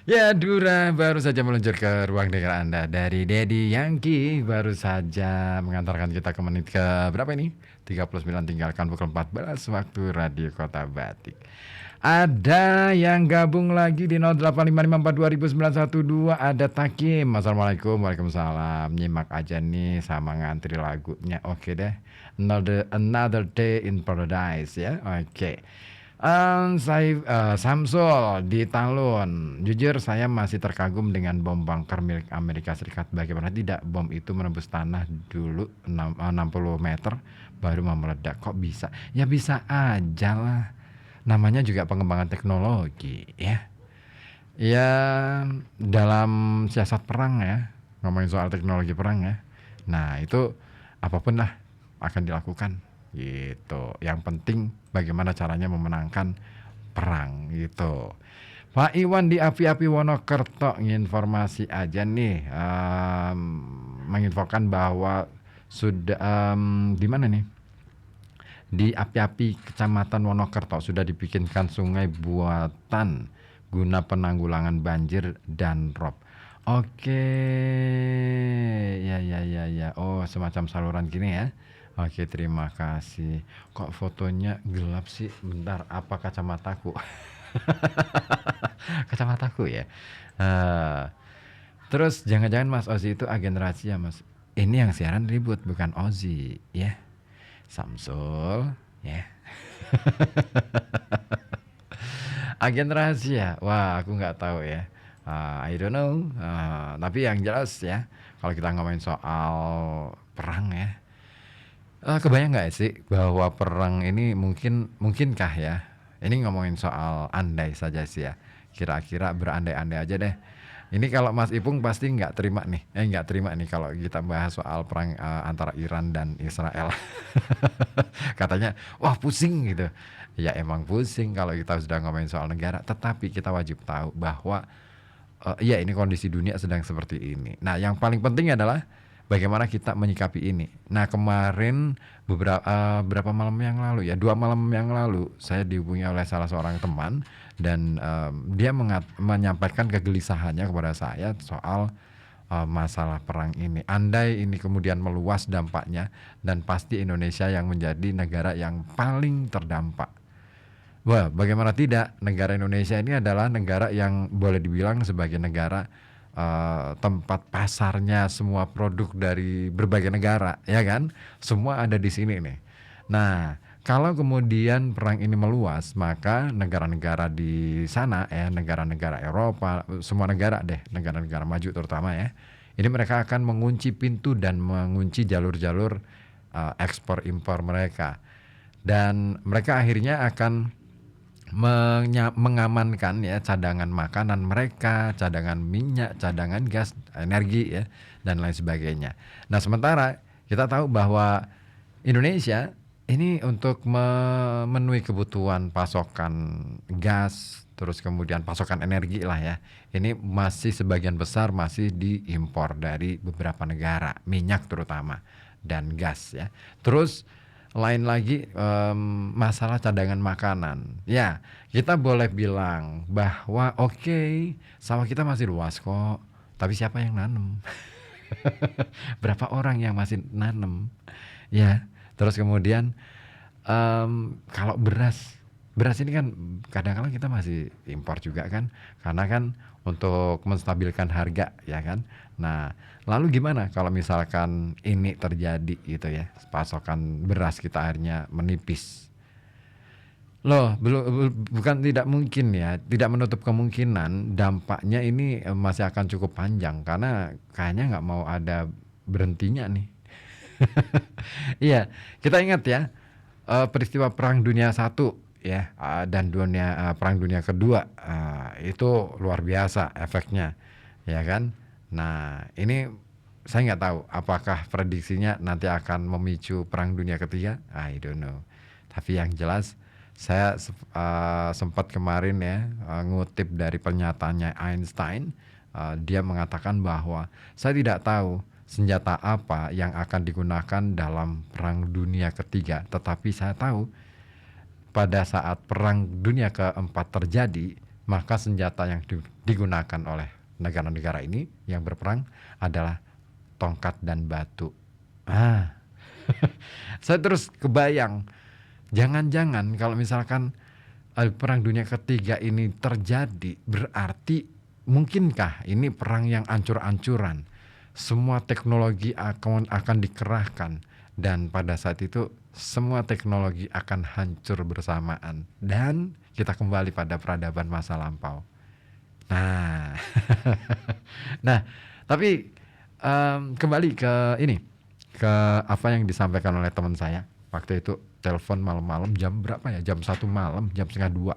Ya, Dura baru saja meluncur ke ruang dengar Anda dari Daddy Yankee, baru saja mengantarkan kita ke menit ke berapa ini? 39 tinggalkan pukul 14 waktu Radio Kota Batik. Ada yang gabung lagi di 0855420912, ada Takim. Assalamualaikum, waalaikumsalam. Nyimak aja nih sama ngantri lagunya. Oke deh. Another day in paradise ya. Oke. Saya Samsul di Talun. Jujur saya masih terkagum dengan bom bunker milik Amerika Serikat. Bagaimana tidak bom itu menembus tanah dulu 60 meter baru mau meledak. Kok bisa? Ya bisa aja lah. Namanya juga pengembangan teknologi ya. Ya dalam siasat perang ya. Ngomongin soal teknologi perang ya. Nah, itu apapun lah akan dilakukan gitu. Yang penting bagaimana caranya memenangkan perang gitu. Pak Iwan di Api-Api Wonokerto informasi aja nih, menginfokan bahwa sudah di mana nih? Di Api-Api Kecamatan Wonokerto sudah dibikinkan sungai buatan guna penanggulangan banjir dan rob. Oke, ya. Oh, semacam saluran gini ya. Oke, terima kasih. Kok fotonya gelap sih? Bentar, apa kacamataku? Kacamataku ya. Eh, Terus jangan-jangan Mas Ozi itu agen rahasia, Mas. Ini yang siaran ribut bukan Ozi, ya. Samsul, ya. Agen rahasia. Wah, aku nggak tahu ya. I don't know. Tapi yang jelas ya, kalau kita ngomongin soal perang ya, kebayang nggak sih bahwa perang ini mungkinkah ya? Ini ngomongin soal andai saja sih ya. Kira-kira berandai-andai aja deh. Ini kalau Mas Ipung pasti nggak terima nih kalau kita bahas soal perang antara Iran dan Israel. Katanya, wah pusing gitu. Ya emang pusing kalau kita sudah ngomongin soal negara. Tetapi kita wajib tahu bahwa ya ini kondisi dunia sedang seperti ini. Nah yang paling penting adalah bagaimana kita menyikapi ini. Nah kemarin berapa malam yang lalu ya, 2 malam yang lalu saya dihubungi oleh salah seorang teman dan dia menyampaikan kegelisahannya kepada saya soal masalah perang ini. Andai ini kemudian meluas dampaknya dan pasti Indonesia yang menjadi negara yang paling terdampak. Wah, bagaimana tidak? Negara Indonesia ini adalah negara yang boleh dibilang sebagai negara tempat pasarnya semua produk dari berbagai negara, ya kan? Semua ada di sini nih. Nah, kalau kemudian perang ini meluas, maka negara-negara di sana ya, negara-negara Eropa, semua negara deh, negara-negara maju terutama ya. Ini mereka akan mengunci pintu dan mengunci jalur-jalur ekspor impor mereka. Dan mereka akhirnya akan mengamankan ya cadangan makanan mereka, cadangan minyak, cadangan gas, energi ya dan lain sebagainya. Nah, sementara kita tahu bahwa Indonesia ini untuk memenuhi kebutuhan pasokan gas, terus kemudian pasokan energi lah ya. Ini masih sebagian besar masih diimpor dari beberapa negara, minyak terutama dan gas ya. Terus lain lagi masalah cadangan makanan. Ya, kita boleh bilang bahwa oke, sawah kita masih luas kok. Tapi siapa yang nanam? Berapa orang yang masih nanam? Ya, terus kemudian kalau beras ini kan kadang-kadang kita masih impor juga kan, karena kan untuk menstabilkan harga ya kan. Nah, lalu gimana kalau misalkan ini terjadi gitu ya, pasokan beras kita akhirnya menipis. Loh, bukan tidak mungkin ya, tidak menutup kemungkinan dampaknya ini masih akan cukup panjang karena kayaknya nggak mau ada berhentinya nih. Iya, kita ingat ya, peristiwa Perang Dunia I ya, dan Perang Dunia Kedua, itu luar biasa efeknya, ya kan. Nah ini saya nggak tahu apakah prediksinya nanti akan memicu Perang Dunia Ketiga, I don't know. Tapi yang jelas saya sempat kemarin ya ngutip dari pernyataannya Einstein. Dia mengatakan bahwa saya tidak tahu senjata apa yang akan digunakan dalam Perang Dunia Ketiga, tetapi saya tahu pada saat Perang Dunia Keempat terjadi, maka senjata yang digunakan oleh negara-negara ini yang berperang adalah tongkat dan batu. Ah, saya terus kebayang, jangan-jangan kalau misalkan perang dunia ketiga ini terjadi, berarti mungkinkah ini perang yang ancur-ancuran? Semua teknologi akan dikerahkan dan pada saat itu semua teknologi akan hancur bersamaan dan kita kembali pada peradaban masa lampau. Nah, nah, tapi kembali ke ini, ke apa yang disampaikan oleh teman saya waktu itu telepon malam-malam jam berapa ya? Jam 1 malam, jam setengah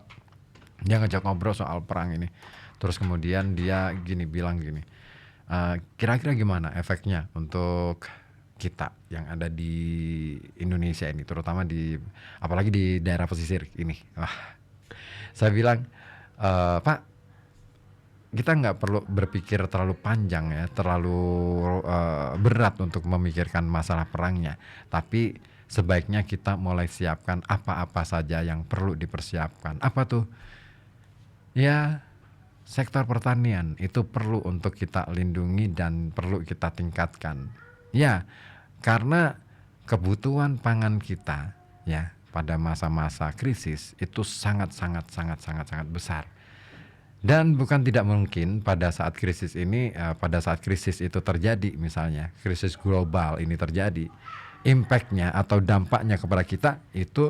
2. Dia ngajak ngobrol soal perang ini. Terus kemudian dia bilang gini, kira-kira gimana efeknya untuk kita yang ada di Indonesia ini, terutama apalagi di daerah pesisir ini. Wah, saya bilang, Pak, kita nggak perlu berpikir terlalu panjang ya, terlalu berat untuk memikirkan masalah perangnya. Tapi sebaiknya kita mulai siapkan apa-apa saja yang perlu dipersiapkan. Apa tuh? Ya, sektor pertanian itu perlu untuk kita lindungi dan perlu kita tingkatkan. Ya, karena kebutuhan pangan kita ya pada masa-masa krisis itu sangat besar. Dan bukan tidak mungkin pada saat krisis ini, pada saat krisis itu terjadi, misalnya krisis global ini terjadi, impactnya atau dampaknya kepada kita itu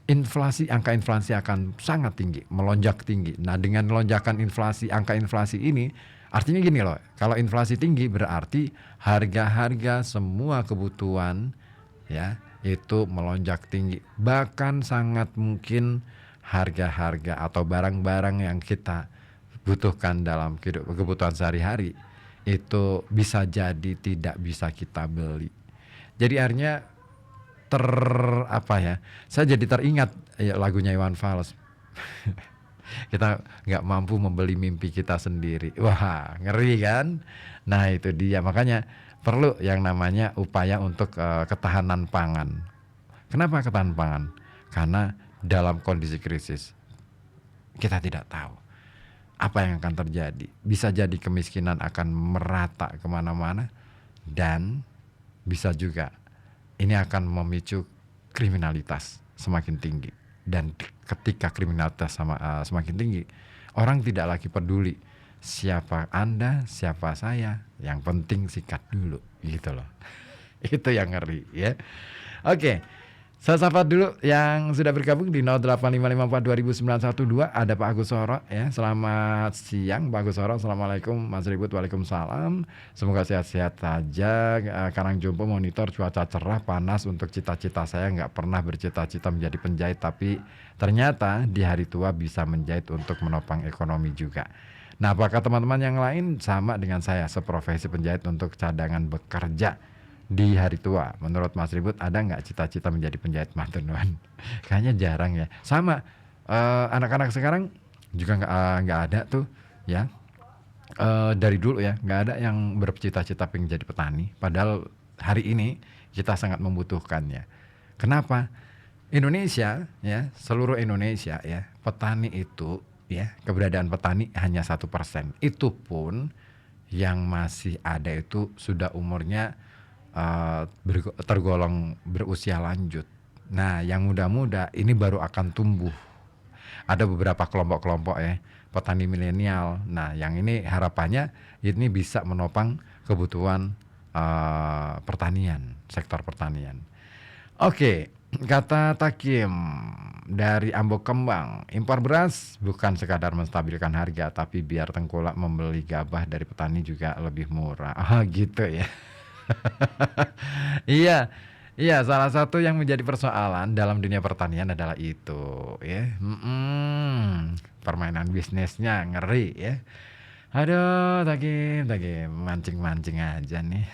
angka inflasi akan sangat tinggi, melonjak tinggi. Nah, dengan lonjakan angka inflasi ini, artinya gini loh, kalau inflasi tinggi berarti harga-harga semua kebutuhan ya itu melonjak tinggi. Bahkan sangat mungkin harga-harga atau barang-barang yang kita butuhkan dalam kebutuhan sehari-hari itu bisa jadi tidak bisa kita beli. Jadi artinya saya jadi teringat lagunya Iwan Fals. Kita nggak mampu membeli mimpi kita sendiri. Wah, ngeri kan? Nah, itu dia, makanya perlu yang namanya upaya untuk ketahanan pangan. Kenapa ketahanan pangan? Karena dalam kondisi krisis kita tidak tahu apa yang akan terjadi. Bisa jadi kemiskinan akan merata kemana-mana dan bisa juga ini akan memicu kriminalitas semakin tinggi. Dan ketika kriminalitas semakin tinggi, orang tidak lagi peduli siapa Anda, siapa saya, yang penting sikat dulu, gitu loh. Itu yang ngeri ya. Oke, saya sapa dulu yang sudah bergabung di 0855420912. Ada Pak Agus Soro ya. Selamat siang Pak Agus Soro. Assalamualaikum Mas Ribut. Waalaikumsalam. Semoga sehat-sehat saja. Karangjompo monitor cuaca cerah panas untuk cita-cita saya. Nggak pernah bercita-cita menjadi penjahit, tapi ternyata di hari tua bisa menjahit untuk menopang ekonomi juga. Nah, apakah teman-teman yang lain sama dengan saya seprofesi penjahit untuk cadangan bekerja di hari tua? Menurut Mas Ribut ada nggak cita-cita menjadi penjahit mantenuan? Kayaknya jarang ya. Sama anak-anak sekarang juga nggak ada tuh ya. Dari dulu ya nggak ada yang bercita-cita pengen jadi petani. Padahal hari ini kita sangat membutuhkannya. Kenapa? Indonesia ya, seluruh Indonesia ya, petani itu ya, keberadaan petani hanya 1%. Itu pun yang masih ada itu sudah umurnya tergolong berusia lanjut. Nah, yang muda-muda ini baru akan tumbuh. Ada beberapa kelompok-kelompok ya, petani milenial. Nah, yang ini harapannya ini bisa menopang kebutuhan pertanian, sektor pertanian. Oke, kata Takim dari Ambok Kembang, impor beras bukan sekadar menstabilkan harga, tapi biar tengkulak membeli gabah dari petani juga lebih murah. Gitu ya. Iya, iya, salah satu yang menjadi persoalan dalam dunia pertanian adalah itu, ya. Permainan bisnisnya ngeri ya. Aduh, Takim, mancing-mancing aja nih.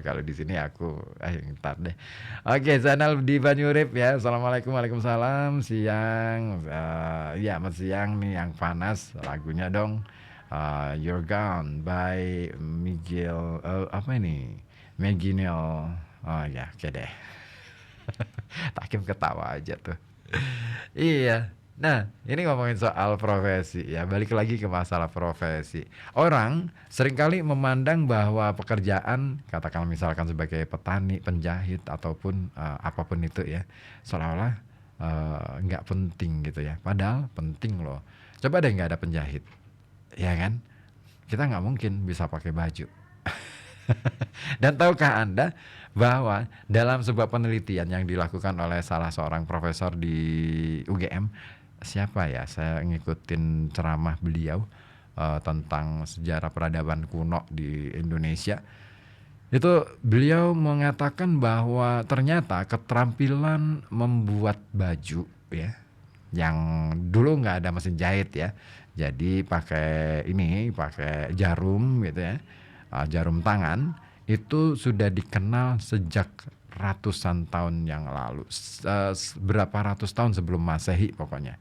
Kalau di sini aku, ntar deh. Oke, Zanal di Banyurip ya. Assalamualaikum, waalaikumsalam. Siang, ya, siang nih yang panas. Lagunya dong. You're Gone by Miguel, apa ini? Meginil. Oh ya, oke deh. Takim ketawa aja tuh. Iya. Nah, ini ngomongin soal profesi ya, balik lagi ke masalah profesi. Orang seringkali memandang bahwa pekerjaan, katakan misalkan sebagai petani, penjahit ataupun apapun itu ya, seolah-olah nggak penting gitu ya. Padahal penting loh. Coba deh nggak ada penjahit, ya kan? Kita nggak mungkin bisa pakai baju. Dan tahukah Anda bahwa dalam sebuah penelitian yang dilakukan oleh salah seorang profesor di UGM, siapa ya? Saya ngikutin ceramah beliau tentang sejarah peradaban kuno di Indonesia. Itu beliau mengatakan bahwa ternyata keterampilan membuat baju ya, yang dulu nggak ada mesin jahit ya. Jadi pakai jarum gitu ya, jarum tangan itu sudah dikenal sejak ratusan tahun yang lalu, berapa ratus tahun sebelum Masehi pokoknya.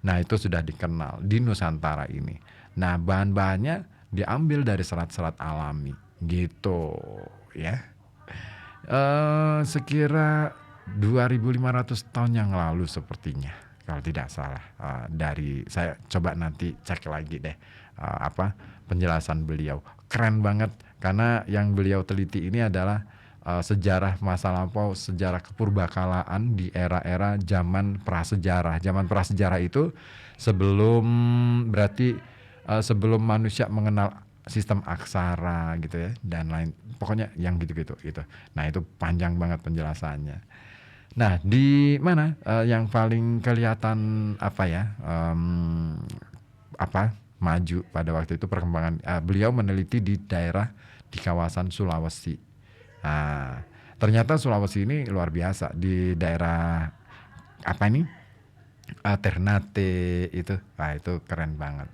Nah itu sudah dikenal di Nusantara ini. Nah bahan-bahannya diambil dari serat-serat alami gitu ya. Sekira 2.500 tahun yang lalu sepertinya, kalau tidak salah. Dari saya coba nanti cek lagi deh apa penjelasan beliau. Keren banget karena yang beliau teliti ini adalah sejarah masa lampau, sejarah kepurbakalaan di era-era zaman prasejarah. Zaman prasejarah itu sebelum berarti sebelum manusia mengenal sistem aksara gitu ya dan lain, pokoknya yang gitu-gitu gitu. Nah itu panjang banget penjelasannya. Nah di mana yang paling kelihatan apa ya, apa maju pada waktu itu perkembangan, beliau meneliti di daerah di kawasan Sulawesi. Nah, ternyata Sulawesi ini luar biasa di daerah apa ini, Ternate itu. Wah itu keren banget.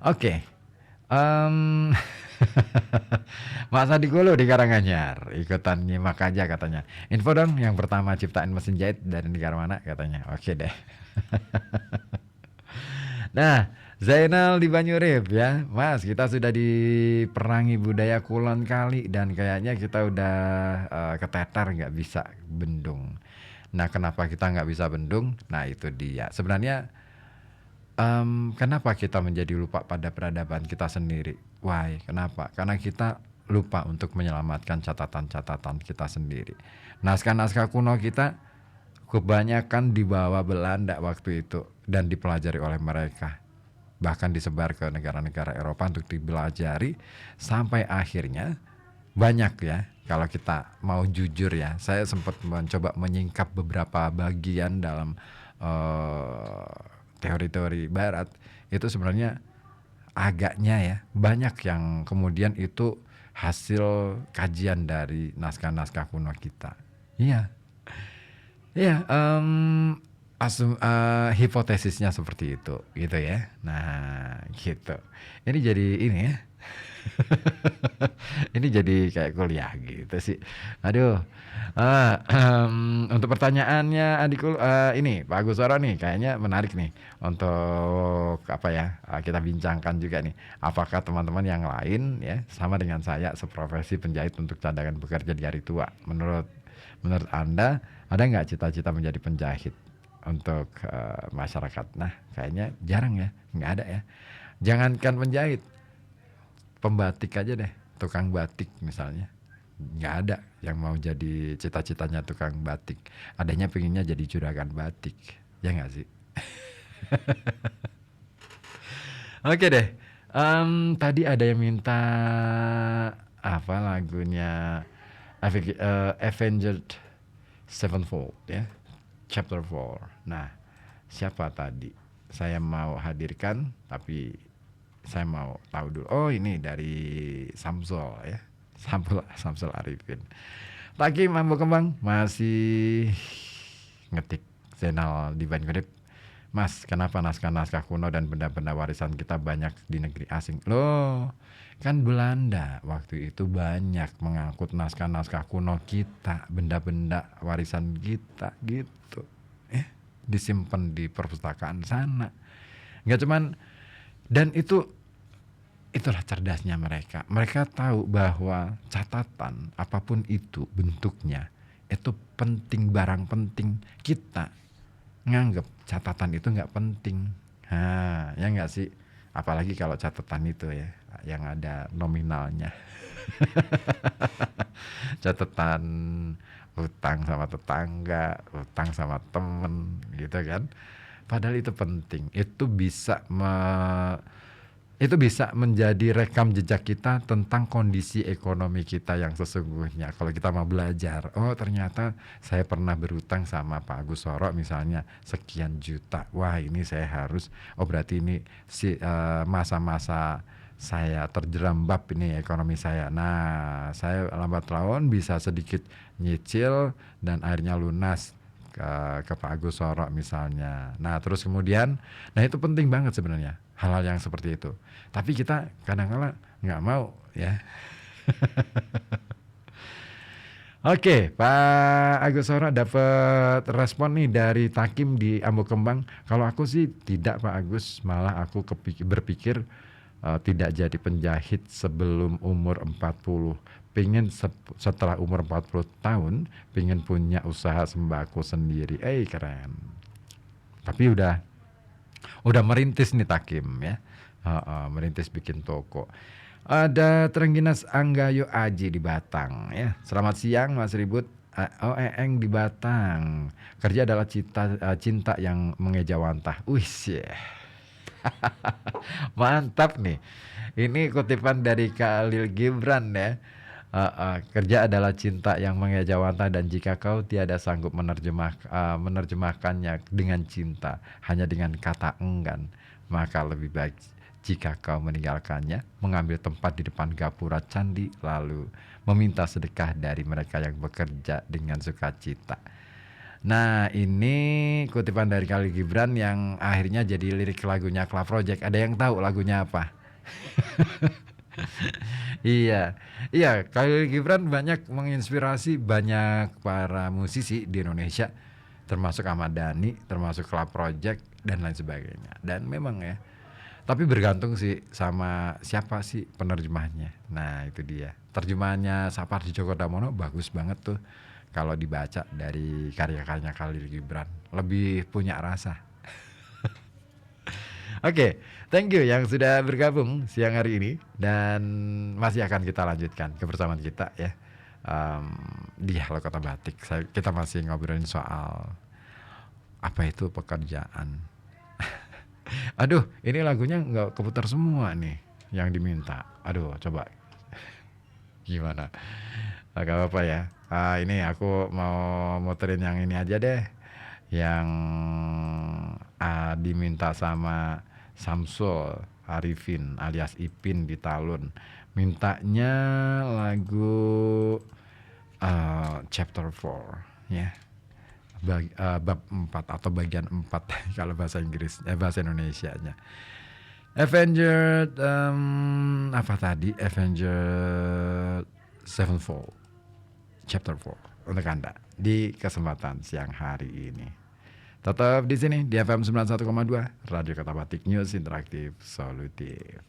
Oke. Em, Mas Adi Gulu di Karanganyar ikutan nyimak aja katanya. Info dong yang pertama ciptaan mesin jahit dari negara mana katanya. Oke deh. Nah, Zainal di Banyurip ya, Mas. Kita sudah diperangi budaya kulon kali dan kayaknya kita udah keteter nggak bisa bendung. Nah, kenapa kita nggak bisa bendung? Nah, itu dia. Sebenarnya kenapa kita menjadi lupa pada peradaban kita sendiri? Why? Kenapa? Karena kita lupa untuk menyelamatkan catatan-catatan kita sendiri. Naskah-naskah kuno kita kebanyakan dibawa Belanda waktu itu dan dipelajari oleh mereka. Bahkan disebar ke negara-negara Eropa untuk dipelajari sampai akhirnya banyak ya. Kalau kita mau jujur ya, saya sempat mencoba menyingkap beberapa bagian dalam teori-teori barat. Itu sebenarnya agaknya ya banyak yang kemudian itu hasil kajian dari naskah-naskah kuno kita. Iya. Iya, hipotesisnya seperti itu, gitu ya. Nah, gitu. Ini jadi ini ya. Ini jadi kayak kuliah gitu sih. Aduh. Untuk pertanyaannya adikku, ini Pak Agus Soro nih, kayaknya menarik nih untuk apa ya? Kita bincangkan juga nih. Apakah teman-teman yang lain ya sama dengan saya seprofesi penjahit untuk cadangan bekerja di hari tua? Menurut Anda ada nggak cita-cita menjadi penjahit untuk masyarakat? Nah, kayaknya jarang ya, nggak ada ya. Jangankan penjahit, pembatik aja deh, tukang batik misalnya. Nggak ada yang mau jadi cita-citanya tukang batik. Adanya pengennya jadi juragan batik. Ya nggak sih? Oke deh. Tadi ada yang minta apa lagunya Avenged Sevenfold ya, Chapter 4. Nah, siapa tadi? Saya mau hadirkan, tapi saya mau tahu dulu. Oh, ini dari Samsul ya, Samsul Arifin. Lagi Mambo Kembang masih ngetik Zainal di Banyurip. Mas, kenapa naskah-naskah kuno dan benda-benda warisan kita banyak di negeri asing? Loh, kan Belanda waktu itu banyak mengangkut naskah-naskah kuno kita, benda-benda warisan kita gitu. Disimpan di perpustakaan sana. Nggak cuman, dan itulah cerdasnya mereka. Mereka tahu bahwa catatan apapun itu bentuknya, itu penting, barang penting kita nganggep catatan itu nggak penting. Ya nggak sih? Apalagi kalau catatan itu ya, yang ada nominalnya. Catatan utang sama tetangga, utang sama temen gitu kan. Padahal itu penting. Itu bisa menjadi rekam jejak kita tentang kondisi ekonomi kita yang sesungguhnya. Kalau kita mau belajar, oh ternyata saya pernah berutang sama Pak Agus Soro misalnya sekian juta. Wah ini saya harus, oh berarti ini masa-masa saya terjerembab ini ekonomi saya. Nah saya lambat laun bisa sedikit nyicil dan akhirnya lunas ke Pak Agus Soro misalnya. Nah terus kemudian, nah itu penting banget sebenarnya hal-hal yang seperti itu. Tapi kita kadang-kala nggak mau ya. Oke, Pak Agus Soro dapat respon nih dari Takim di Ambo Kembang. Kalau aku sih tidak Pak Agus, malah aku berpikir tidak jadi penjahit sebelum umur 40. Pengen setelah umur 40 tahun, pengen punya usaha sembako sendiri. Keren. Tapi udah merintis nih Takim ya. Merintis bikin toko. Ada Trengginas Anggayo Aji di Batang ya. Selamat siang Mas Ribut. Eng di Batang. Kerja adalah cinta yang mengejawantah. Wih, mantap nih. Ini kutipan dari Khalil Gibran ya. Kerja adalah cinta yang mengejawantah dan jika kau tiada sanggup menerjemahkannya dengan cinta, hanya dengan kata enggan, maka lebih baik jika kau meninggalkannya, mengambil tempat di depan gapura candi, lalu meminta sedekah dari mereka yang bekerja dengan sukacita. Nah ini kutipan dari Khalil Gibran yang akhirnya jadi lirik lagunya Club Project. Ada yang tahu lagunya apa? Iya, iya. Khalil Gibran banyak menginspirasi banyak para musisi di Indonesia, termasuk Ahmad Dhani, termasuk Club Project dan lain sebagainya. Dan memang ya, tapi bergantung sih sama siapa sih penerjemahnya. Nah itu dia. Terjemahannya Sapardi Djoko Damono bagus banget tuh kalau dibaca dari karya-karyanya Khalil Gibran. Lebih punya rasa. Oke, thank you yang sudah bergabung siang hari ini dan masih akan kita lanjutkan kebersamaan kita ya di Halo Kota Batik. Kita masih ngobrolin soal apa itu pekerjaan. Aduh, ini lagunya nggak keputar semua nih yang diminta. Aduh, coba gimana? Gak apa-apa ya. Ini aku mau muterin yang ini aja deh, yang diminta sama Samsul Arifin alias Ipin di Talun. Mintanya lagu chapter 4 ya. Bab 4 atau bagian 4 kalau bahasa Inggris, bahasa Indonesianya. Avenger apa tadi? Avenger Sevenfold chapter 4 untuk Anda di kesempatan siang hari ini. Tetap di sini di FM 91,2 Radio Kota Batik News Interaktif Solutif.